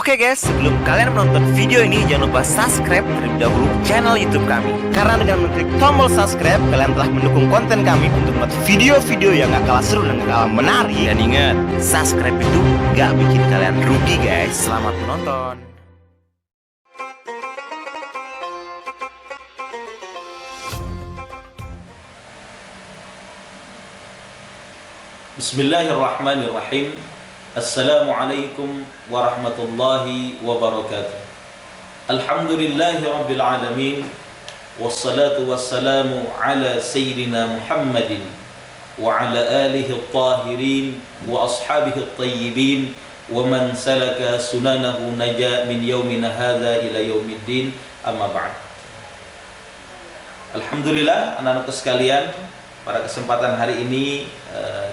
Oke guys, sebelum kalian menonton video ini, jangan lupa subscribe terlebih dahulu channel YouTube kami. Karena dengan mengklik tombol subscribe, kalian telah mendukung konten kami untuk membuat video-video yang gak kalah seru dan gak kalah menarik. Dan ingat, subscribe itu gak bikin kalian rugi guys. Selamat menonton. Bismillahirrahmanirrahim. Assalamualaikum warahmatullahi wabarakatuh. Alhamdulillahi rabbil alamin. Wassalatu wassalamu ala sayyidina Muhammadin wa ala alihi at-tahirin wa ashabihi at-tayyibin wa man salaka sunanahu naja min yaumina hadha ila yaumiddin, amma ba'd. Alhamdulillah anak-anakku sekalian, pada kesempatan hari ini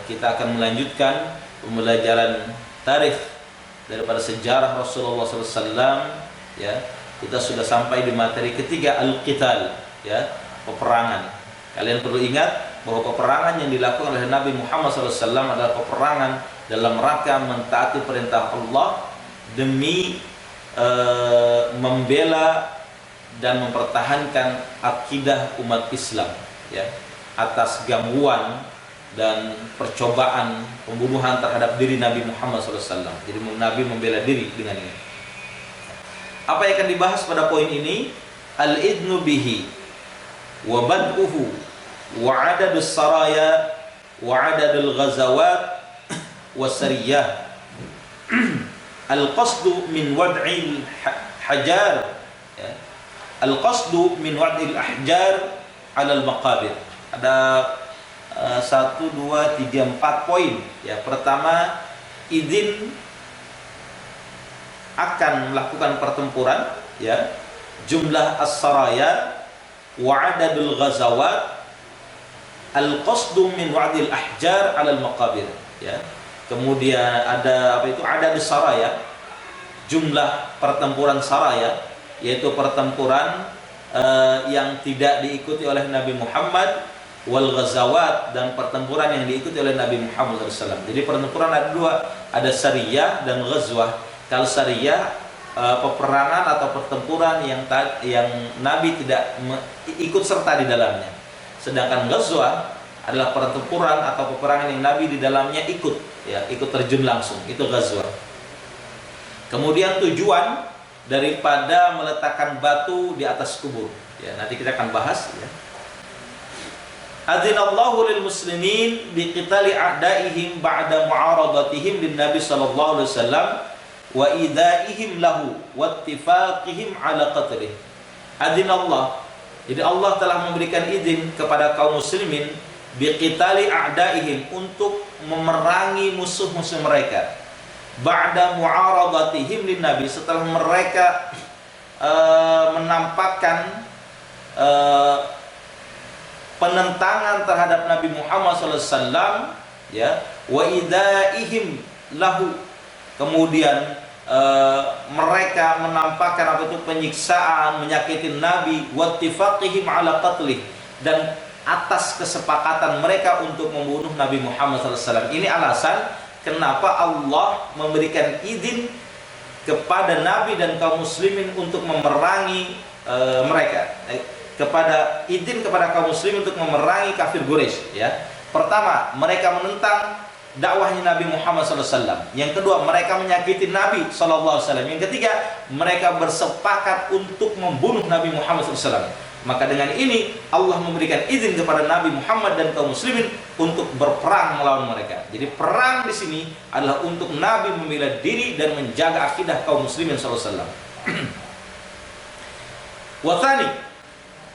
kita akan melanjutkan pembelajaran tarikh daripada sejarah Rasulullah SAW. Ya, kita sudah sampai di materi ketiga, al-qital, ya, peperangan. Kalian perlu ingat bahwa peperangan yang dilakukan oleh Nabi Muhammad SAW adalah peperangan dalam rangka mentaati perintah Allah demi membela dan mempertahankan akidah umat Islam, ya, atas gangguan dan percobaan pembunuhan terhadap diri Nabi Muhammad SAW. Jadi Nabi membela diri dengan ini. Apa yang akan dibahas pada poin ini? Al-idnu bihi wa bad'uhu wa adadus saraya wa adadul ghazawat wa sariyah. Al-qasdu min wad'il hajar, ya. Al-qasdu min wad'il ahjar ala al-maqabir. Ada 1, 2, 3, 4 poin. Ya, pertama, izin akan melakukan pertempuran, ya, jumlah as-saraya wa adadul ghazawat, al-qasdu min wa'dil ahjar 'ala al-maqabir, ya. Kemudian ada apa itu? Adadus saraya, jumlah pertempuran saraya, yaitu pertempuran yang tidak diikuti oleh Nabi Muhammad, wal ghazawat, dan pertempuran yang diikuti oleh Nabi Muhammad SAW. Jadi pertempuran ada dua, ada syariah dan ghazwah. Kalau syariah peperangan atau pertempuran yang Nabi tidak ikut serta di dalamnya. Sedangkan ghazwah adalah pertempuran atau peperangan yang Nabi di dalamnya ikut, ya, ikut terjun langsung. Itu ghazwah. Kemudian tujuan daripada meletakkan batu di atas kubur, ya, nanti kita akan bahas, ya. Adzinallahu lil muslimin bi qitali a'daihim ba'da mu'aradatihim lin Nabi sallallahu alaihi wasallam wa idaihim lahu wa ittifaqihim ala qatlih. Adzinallah, jadi Allah telah memberikan izin kepada kaum muslimin bi qitali a'daihim, untuk memerangi musuh-musuh mereka, ba'da mu'aradatihim lin Nabi, setelah mereka menampakkan penentangan terhadap Nabi Muhammad SAW, ya, wa idaihim lahu, kemudian mereka menampakkan apa itu penyiksaan, menyakitin Nabi, wa ittifaqihim ala qatlih, dan atas kesepakatan mereka untuk membunuh Nabi Muhammad SAW. Ini alasan kenapa Allah memberikan izin kepada Nabi dan kaum muslimin untuk memerangi mereka, izin kepada kaum muslim untuk memerangi kafir Quraisy, ya. Pertama, mereka menentang dakwahnya Nabi Muhammad SAW. Yang kedua, mereka menyakiti Nabi SAW. Yang ketiga, mereka bersepakat untuk membunuh Nabi Muhammad SAW. Maka dengan ini Allah memberikan izin kepada Nabi Muhammad dan kaum muslimin untuk berperang melawan mereka. Jadi perang di sini adalah untuk Nabi membela diri dan menjaga akidah kaum muslimin SAW. Wathani,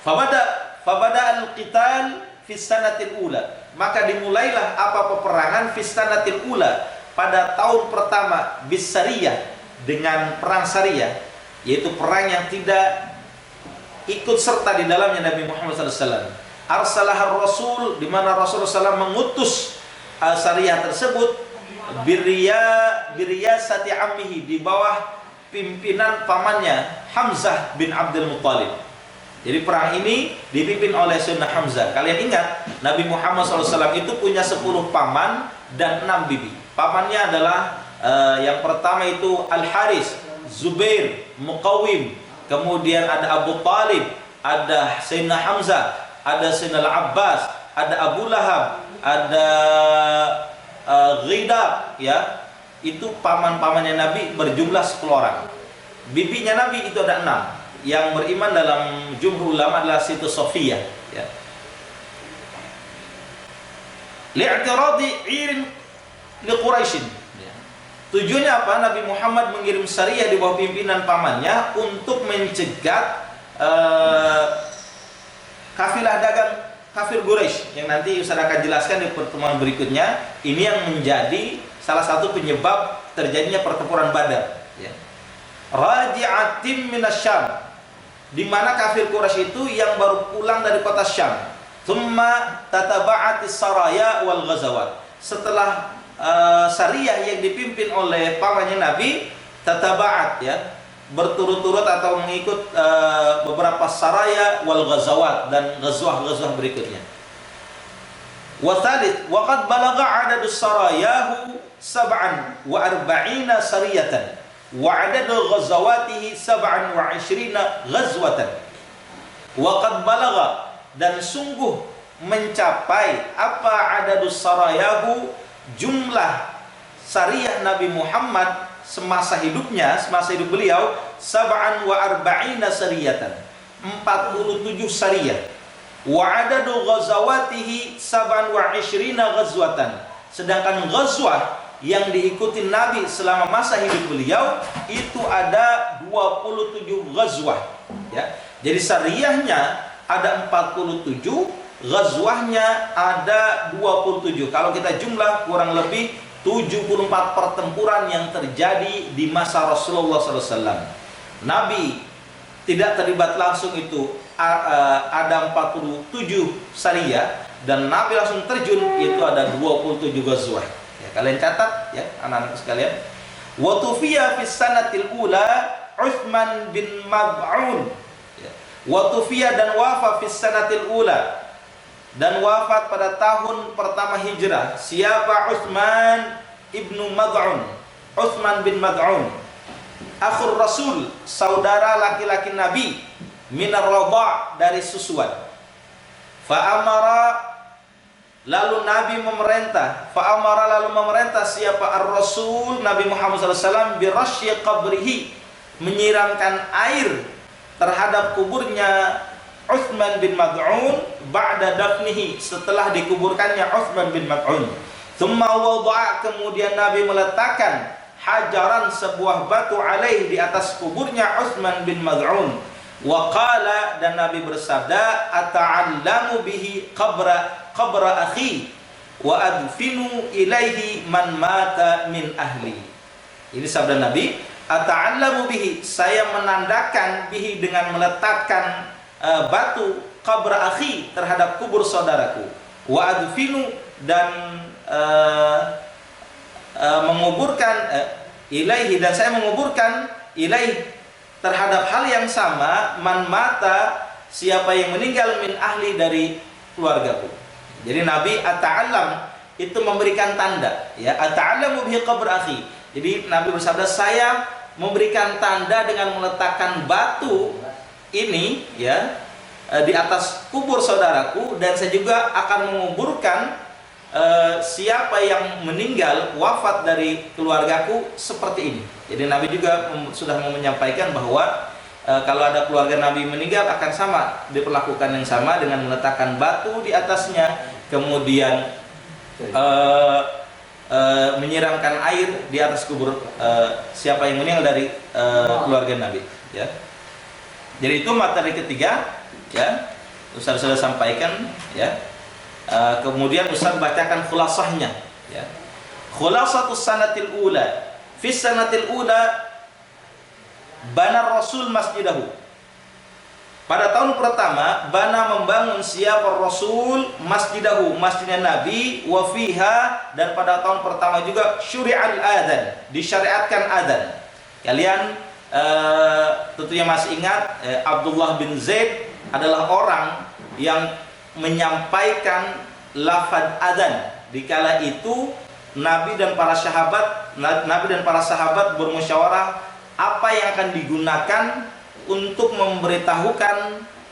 Fabada al-qital fi sanatil ula, maka dimulailah apa peperangan fi sanatil ula, pada tahun pertama, bis sariyah, dengan perang syariah, yaitu perang yang tidak ikut serta di dalamnya Nabi Muhammad SAW. Arsalah Rasul, di mana Rasulullah SAW mengutus syariah tersebut biriyasati ammihi, di bawah pimpinan pamannya Hamzah bin Abdul Muttalib. Jadi perang ini dipimpin oleh Sayyidina Hamzah. Kalian ingat, Nabi Muhammad SAW itu punya 10 paman dan 6 bibi. Pamannya adalah yang pertama itu Al-Haris Zubair, Muqawim, kemudian ada Abu Talib, ada Sayyidina Hamzah, ada Sayyidina Abbas, ada Abu Lahab, ada Ghidab, ya. Itu paman-pamannya Nabi berjumlah 10 orang. Bibinya Nabi itu ada 6. Yang beriman dalam jumhur ulama adalah Siti Sofia, ya. Li'tiradi irin li Quraisyin. Tujuannya apa? Nabi Muhammad mengirim syariah di bawah pimpinan pamannya untuk mencegat kafilah dagang kafir Quraisy yang nanti Ustaz akan jelaskan di pertemuan berikutnya. Ini yang menjadi salah satu penyebab terjadinya pertempuran Badar, ya. Raji'atin minasyam, di mana kafir Quraisy itu yang baru pulang dari kota Syam. Tsumma tataba'atis saraya wal ghazawat. Setelah syariah yang dipimpin oleh pamannya Nabi, tataba'at, ya, berturut-turut atau mengikut beberapa saraya wal ghazawat dan ghazwah-ghazwah berikutnya. Wa tsalits wa qad balagha 'adadus sarayahu 47 sariyatan wa 'adadu ghazawatihi 27 ghazwatan. Wa qad balagha, dan sungguh mencapai apa adadus sarayahu, jumlah syariah Nabi Muhammad semasa hidupnya, semasa hidup beliau, 47 sariyatan, 47 syariah. Wa adadu ghazawatihi 27 ghazwatan. Sedangkan ghazwah yang diikuti Nabi selama masa hidup beliau itu ada 27 ghazwah, ya. Jadi syariahnya ada 47, ghazwahnya ada 27. Kalau kita jumlah kurang lebih 74 pertempuran yang terjadi di masa Rasulullah SAW. Nabi tidak terlibat langsung itu ada 47 syariah, dan Nabi langsung terjun itu ada 27 ghazwah. Ya, kalian catat ya anak-anak sekalian. Wa tufiya fis sanatil ula Utsman bin Mad'un. Ya. Wa tufiya, dan wafat fis sanatil ula, dan wafat pada tahun pertama hijrah. Siapa? Utsman ibnu Mad'un, Utsman bin Mad'un, akhur Rasul, saudara laki-laki Nabi, minar radha', dari susuan. Fa'amara, lalu Nabi memerintah, fa'amara, lalu memerintah siapa? Ar-Rasul Nabi Muhammad SAW birasyi qabrihi, menyiramkan air terhadap kuburnya Utsman bin Mad'un ba'da dafnihi, setelah dikuburkannya Utsman bin Mad'un. Tsumma wada'a, kemudian Nabi meletakkan hajaran, sebuah batu, alaih, di atas kuburnya Utsman bin Mad'un. Wa qala, dan Nabi bersabda, ata'allamu bihi qabra akhi wa adfinu ilaihi man mata min ahli. Ini sabda Nabi, ata'allamu bihi, saya menandakan, bihi, dengan meletakkan batu, qabra akhi, terhadap kubur saudaraku, wa adfinu, dan menguburkan ilaihi, dan saya menguburkan ilaihi, terhadap hal yang sama, man mata, siapa yang meninggal, min ahli, dari keluargaku. Jadi Nabi ata'allam itu memberikan tanda, ya, ata'allamu bihi qabr akhi. Jadi Nabi bersabda, saya memberikan tanda dengan meletakkan batu ini, ya, di atas kubur saudaraku, dan saya juga akan menguburkan siapa yang meninggal, wafat dari keluargaku, seperti ini. Jadi Nabi juga sudah menyampaikan bahwa kalau ada keluarga Nabi meninggal akan sama, diperlakukan yang sama dengan meletakkan batu di atasnya, kemudian menyiramkan air di atas kubur siapa yang meninggal dari keluarga Nabi, ya. Jadi itu materi ketiga, ya, Ustaz sudah sampaikan, ya. Kemudian Ustaz bacakan khulasahnya, ya. Khulasatus sanatil ula. Fi sanatil ula bana Rasul masjidahu. Pada tahun pertama bana membangun siapa? Rasul masjidahu, masjidnya Nabi, wa fiha, dan pada tahun pertama juga syuri'al adzan, disyariatkan adzan. Kalian tentunya masih ingat Abdullah bin Zaid adalah orang yang menyampaikan lafaz adzan. Dikala itu Nabi dan para sahabat bermusyawarah apa yang akan digunakan untuk memberitahukan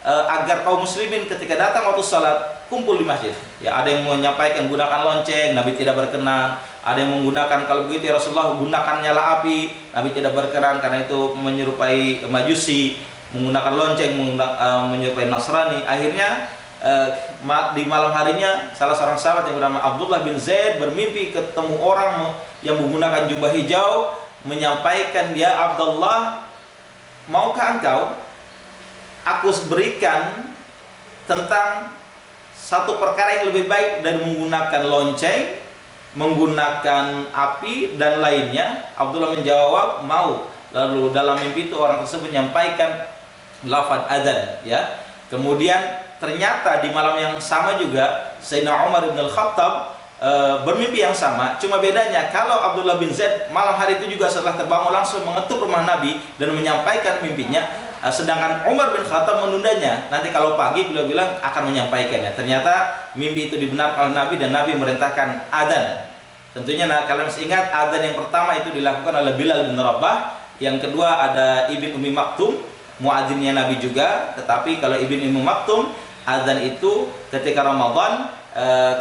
agar kaum muslimin ketika datang waktu salat kumpul di masjid. Ya, ada yang menyampaikan gunakan lonceng, Nabi tidak berkenan. Ada yang menggunakan, kalau begitu ya Rasulullah gunakan nyala api, Nabi tidak berkenan karena itu menyerupai Majusi. Menggunakan lonceng, menyerupai Nasrani. Akhirnya di malam harinya salah seorang sahabat yang bernama Abdullah bin Zaid bermimpi ketemu orang yang menggunakan jubah hijau, menyampaikan, "Ya Abdullah, maukah engkau aku berikan tentang satu perkara yang lebih baik dari menggunakan lonceng, menggunakan api dan lainnya?" Abdullah menjawab, "Mau." Lalu dalam mimpi itu orang tersebut menyampaikan lafaz adzan, ya. Kemudian ternyata di malam yang sama juga Sayyidina Umar bin Al-Khattab bermimpi yang sama. Cuma bedanya kalau Abdullah bin Zaid malam hari itu juga setelah terbangun langsung mengetuk rumah Nabi dan menyampaikan mimpinya. Sedangkan Umar bin Khattab menundanya. Nanti kalau pagi beliau bilang akan menyampaikannya. Ternyata mimpi itu dibenarkan oleh Nabi dan Nabi merintahkan adzan. Tentunya kalian masih ingat adzan yang pertama itu dilakukan oleh Bilal bin Rabah. Yang kedua ada Ibn Ummi Maktum, muadzinnya Nabi juga. Tetapi kalau Ibn Ummi Maktum, adzan itu ketika Ramadan,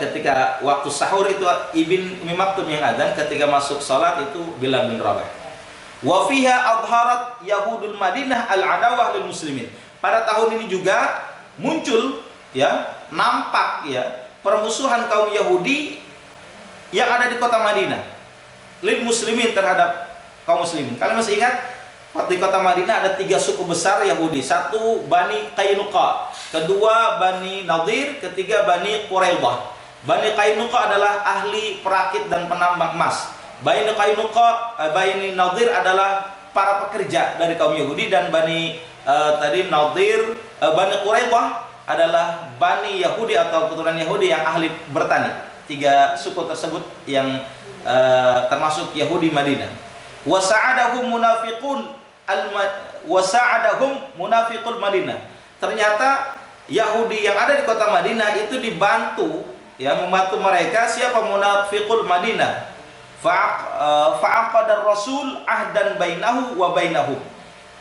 ketika waktu sahur itu Ibn Ummi Maktum yang adzan, ketika masuk salat itu Bilal bin Rabah. Wa fiha adharat Yahudul Madinah al-adawah lil muslimin. Pada tahun ini juga muncul, ya, nampak, ya, permusuhan kaum Yahudi yang ada di kota Madinah lil muslimin, terhadap kaum muslimin. Kalian masih ingat di kota Madinah ada 3 suku besar Yahudi. Satu Bani Qainuqa, kedua Bani Nadir, ketiga Bani Quraidah. Bani Qainuqa adalah ahli perakit dan penambang emas. Bani Nadir adalah para pekerja dari kaum Yahudi, dan Bani Quraidah adalah Bani Yahudi atau keturunan Yahudi yang ahli bertani. 3 suku tersebut yang termasuk Yahudi Madinah. Wasa'adahum munafiqul Madinah. Ternyata Yahudi yang ada di kota Madinah itu dibantu, ya, membantu mereka siapa? Munafiqul Madinah. Fa'aqadar Rasul ahdan bainahu wa bainahum.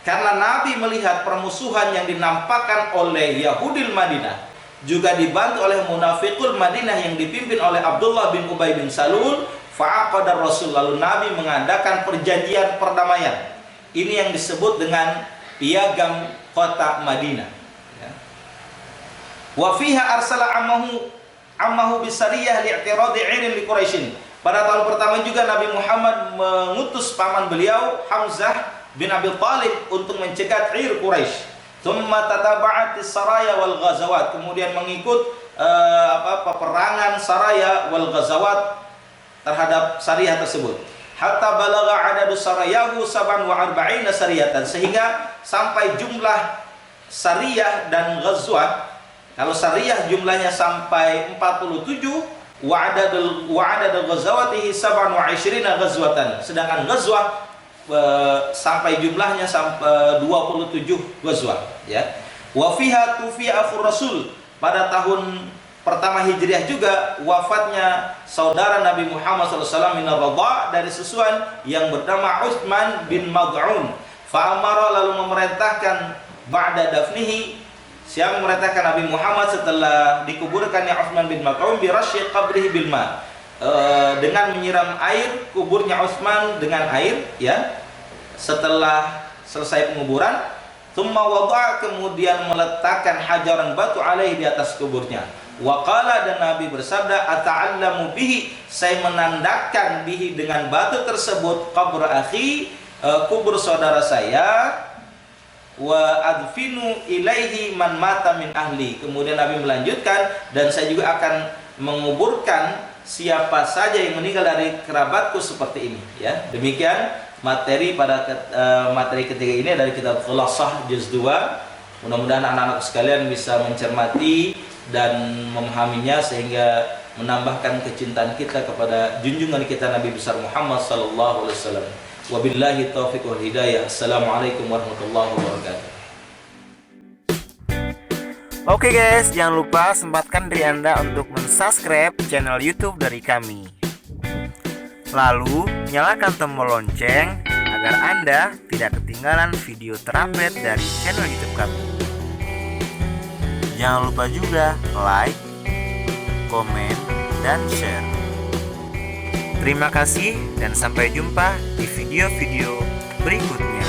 Karena Nabi melihat permusuhan yang dinampakkan oleh Yahudi Madinah, juga dibantu oleh Munafiqul Madinah yang dipimpin oleh Abdullah bin Ubay bin Salul. Fa'aqadar Rasul, lalu Nabi mengadakan perjanjian perdamaian. Ini yang disebut dengan piagam kota Madinah, ya. Wa fiha arsala ammahu bisariyah li'tiradi 'irin li Quraisyin. Pada tahun pertama juga Nabi Muhammad mengutus paman beliau Hamzah bin Abi Thalib untuk mencegat 'ir Quraisy. Tsumma tataba'atis saraya wal ghazawat, kemudian mengikut peperangan saraya wal ghazawat terhadap syariah tersebut. Hatta balagha adadu sarayahu 47 sariyatan, sehingga sampai jumlah syariah dan ghazwah. Kalau syariah jumlahnya sampai 47, wa adadul ghazawatihi 27 ghazwatan. Sedangkan ghazwah sampai jumlahnya sampai 27 ghazwah, ya. Wa fiha tufiya akhur Rasul. Pada tahun pertama Hijriah juga wafatnya saudara Nabi Muhammad SAW min ar-radha', dari susuan yang bernama Utsman bin Mad'un. Fa'amara, lalu memerintahkan ba'da dafnihi, siapa memerintahkan Nabi Muhammad setelah dikuburkannya Utsman bin Mad'un, bi rasyi qabrihi bil ma', dengan menyiram air kuburnya Utsman dengan air, ya, setelah selesai penguburan. Tsumma wada'a, kemudian meletakkan hajaran batu alaihi, di atas kuburnya. Waqala, dan Nabi bersabda, ata'allamu bihi, saya menandakan bihi, dengan batu tersebut, qabr akhi, kubur saudara saya, wa adfinu ilaihi man mata min ahli. Kemudian Nabi melanjutkan, dan saya juga akan menguburkan siapa saja yang meninggal dari kerabatku seperti ini, ya. Demikian materi pada materi ketiga ini dari kitab Khulasah juz 2. Mudah-mudahan anak-anak sekalian bisa mencermati dan memahaminya sehingga menambahkan kecintaan kita kepada junjungan kita Nabi besar Muhammad sallallahu alaihi wasallam. Wabillahi taufiq wal hidayah. Assalamualaikum warahmatullahi wabarakatuh. Oke guys, jangan lupa sempatkan diri Anda untuk mensubscribe channel YouTube dari kami. Lalu, nyalakan tombol lonceng agar agar Anda tidak ketinggalan video terupdate dari channel YouTube kami. Jangan lupa juga like, komen, dan share. Terima kasih dan sampai jumpa di video-video berikutnya.